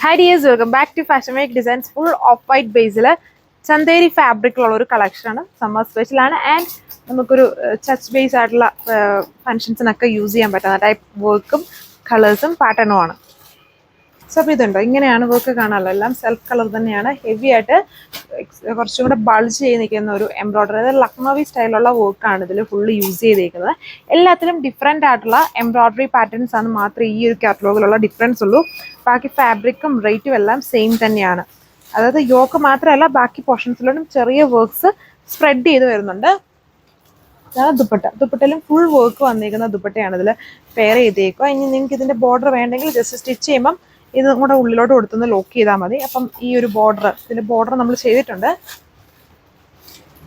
Hi dears, welcome back to Fashion Make Designs. Full off-white base Chanderi fabric collection. Summer special and touch base functions use type work, colors and pattern. So this is self color heavy at bulge embroidery Lucknowi style work fully use different embroidery patterns and catalog difference fabric rate same That the yoke matrala baki portions works spread dupatta full work dupatta pair this border just stitch this is lock border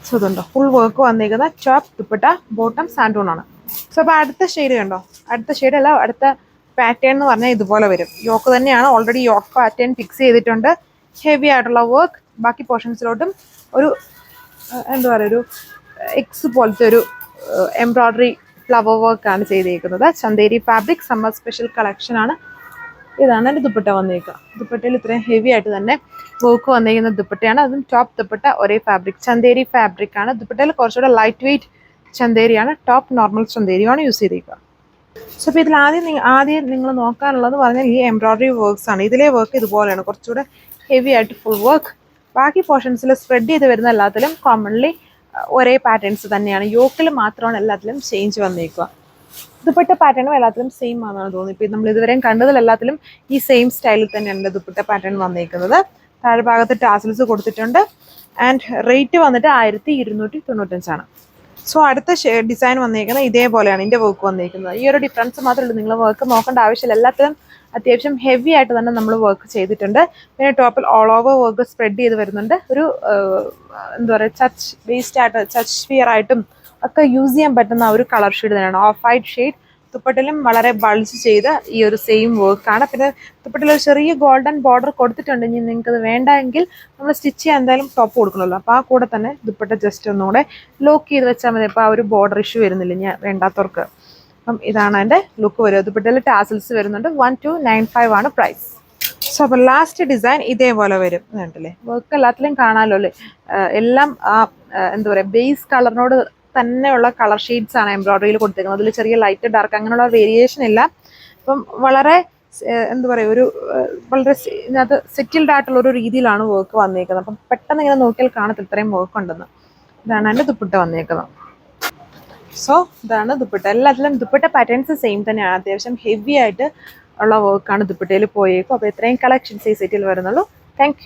so full work top dupatta bottom sandone so the shade the shade pattern yoke already yoke pattern fix heavy work baki portions X embroidery flower work Chanderi fabric summer special collection this is dupatta dupatta heavy work dupatta top dupatta fabric Chanderi fabric dupatta lightweight Chanderi top normal Chanderi use so this embroidery works work heavy full work baki portions spread commonly patterns yoke change dupatta pattern same same style dupatta pattern tassels and rate so adutha shade design ideypoleyanu work difference work heavy work top all over work spread touch based touch sphere item use color shade off white shade dupattalam valare bulge cheyda same work aanu dupattala cheriya golden border kodutittunde ningalku venda engil nammal stitch cheyanadalum top kodukanallo appo aa kooda thanne dupatta just onnude lock cheyidu vecha madi appo aa border issue varunilla nya vendatharku idana ende look varu dupattala tassels varununde 1295 aanu price so last design ideypole varum kandile work ellathilum kaanalo alle ellam base color node തന്നെയുള്ള colour shades ആണ് എംബ്രോയിഡറിയിൽ കൊടുത്തിരിക്കുന്നത് അതിൽ ചെറിയ light dark അങ്ങനെയുള്ള variation ഇല്ല അപ്പം വളരെ വളരെ സെറ്റിൽഡ് ആയിട്ടുള്ള ഒരു രീതിയിലാണ് വർക്ക് വന്നിരിക്കുന്നത് അപ്പം പെട്ടെന്ന് ഇങ്ങനെ നോക്കിയാൽ കാണത്തില്ല ഇത്രയും വർക്ക് ഉണ്ടെന്ന് ഇതാണ് എൻ്റെ ദുപ്പട്ട വന്നിരിക്കുന്നത് സോ ഇതാണ് ദുപ്പട്ട എല്ലാത്തിലും ദുപ്പട്ട പാറ്റേൺസ് സെയിം തന്നെയാണ് അത്യാവശ്യം ഹെവി ആയിട്ട് ഉള്ള വർക്കാണ് ദുപ്പട്ടയിൽ പോയേക്കും അപ്പോൾ ഇത്രയും കളക്ഷൻസ് ഈ സെറ്റിൽ വരുന്നുള്ളൂ താങ്ക്